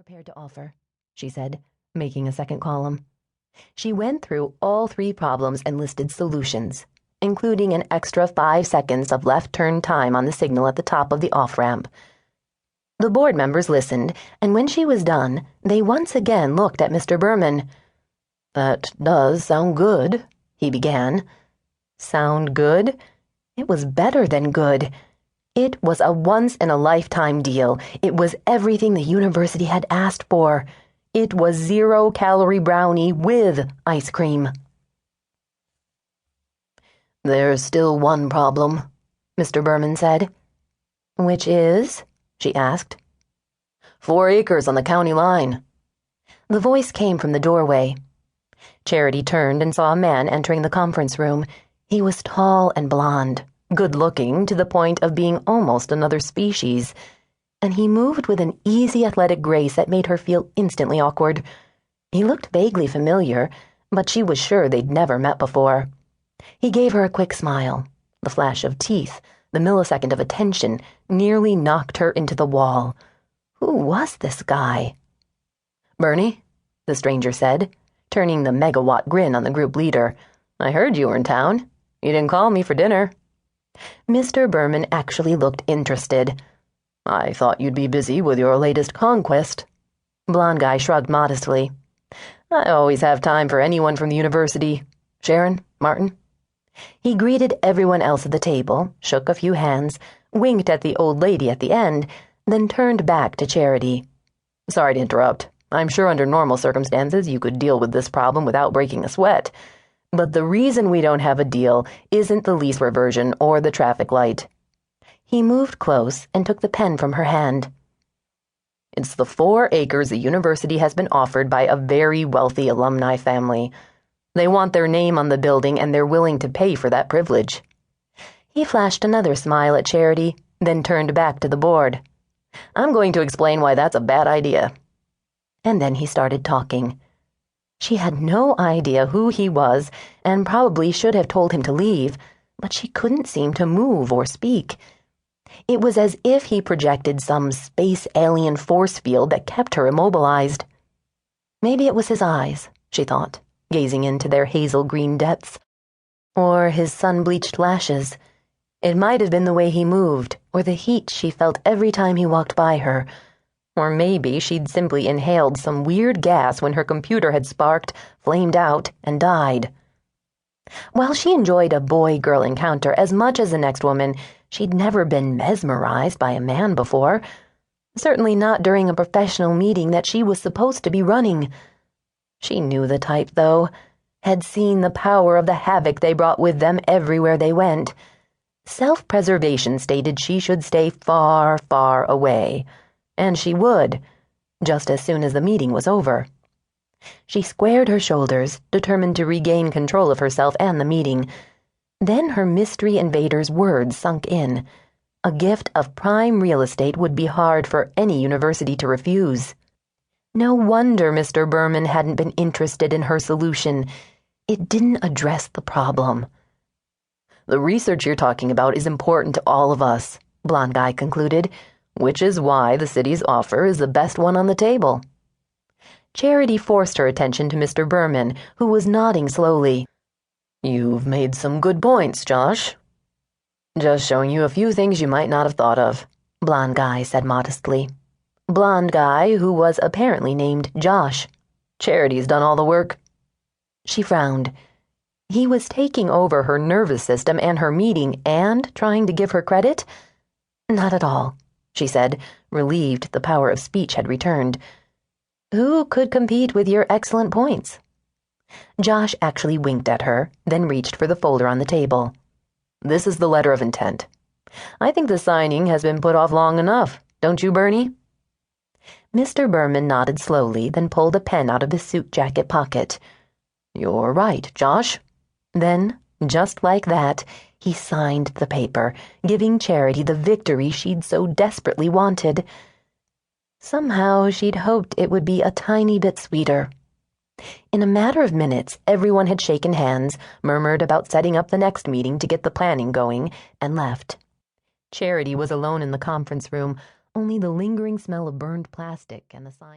prepared to offer," she said, making a second column. She went through all 3 problems and listed solutions, including an extra 5 seconds of left turn time on the signal at the top of the off-ramp. The board members listened, and when she was done, they once again looked at Mr. Berman. "That does sound good," he began. Sound good? It was better than good. It was a once-in-a-lifetime deal. It was everything the university had asked for. It was 0-calorie brownie with ice cream. "There's still one problem," Mr. Berman said. "Which is?" she asked. 4 acres on the county line." The voice came from the doorway. Charity turned and saw a man entering the conference room. He was tall and blond, good-looking to the point of being almost another species, and he moved with an easy athletic grace that made her feel instantly awkward. He looked vaguely familiar, but she was sure they'd never met before. He gave her a quick smile. The flash of teeth, the millisecond of attention, nearly knocked her into the wall. Who was this guy? "Bernie," the stranger said, turning the megawatt grin on the group leader. "I heard you were in town. You didn't call me for dinner." Mr. Berman actually looked interested. "I thought you'd be busy with your latest conquest." Blonde guy shrugged modestly. "I always have time for anyone from the university. Sharon, Martin." He greeted everyone else at the table, shook a few hands, winked at the old lady at the end, then turned back to Charity. "Sorry to interrupt. I'm sure under normal circumstances you could deal with this problem without breaking a sweat. But the reason we don't have a deal isn't the lease reversion or the traffic light." He moved close and took the pen from her hand. "It's the 4 acres the university has been offered by a very wealthy alumni family. They want their name on the building, and they're willing to pay for that privilege." He flashed another smile at Charity, then turned back to the board. "I'm going to explain why that's a bad idea." And then he started talking. She had no idea who he was, and probably should have told him to leave, but she couldn't seem to move or speak. It was as if he projected some space alien force field that kept her immobilized. Maybe it was his eyes, she thought, gazing into their hazel-green depths. Or his sun-bleached lashes. It might have been the way he moved, or the heat she felt every time he walked by her. Or maybe she'd simply inhaled some weird gas when her computer had sparked, flamed out, and died. While she enjoyed a boy-girl encounter as much as the next woman, she'd never been mesmerized by a man before. Certainly not during a professional meeting that she was supposed to be running. She knew the type, though. Had seen the power of the havoc they brought with them everywhere they went. Self-preservation stated she should stay far, far away. And she would, just as soon as the meeting was over. She squared her shoulders, determined to regain control of herself and the meeting. Then her mystery invader's words sunk in. A gift of prime real estate would be hard for any university to refuse. No wonder Mr. Berman hadn't been interested in her solution. It didn't address the problem. "The research you're talking about is important to all of us," Blonde Guy concluded, "which is why the city's offer is the best one on the table." Charity forced her attention to Mr. Berman, who was nodding slowly. "You've made some good points, Josh." "Just showing you a few things you might not have thought of," Blonde Guy said modestly. Blonde Guy, who was apparently named Josh. "Charity's done all the work." She frowned. He was taking over her nervous system and her meeting and trying to give her credit? Not at all, she said, relieved the power of speech had returned. "Who could compete with your excellent points?" Josh actually winked at her, then reached for the folder on the table. "This is the letter of intent. I think the signing has been put off long enough, don't you, Bernie?" Mr. Berman nodded slowly, then pulled a pen out of his suit jacket pocket. "You're right, Josh." Then, just like that, he signed the paper, giving Charity the victory she'd so desperately wanted. Somehow she'd hoped it would be a tiny bit sweeter. In a matter of minutes, everyone had shaken hands, murmured about setting up the next meeting to get the planning going, and left. Charity was alone in the conference room, only the lingering smell of burned plastic and the sign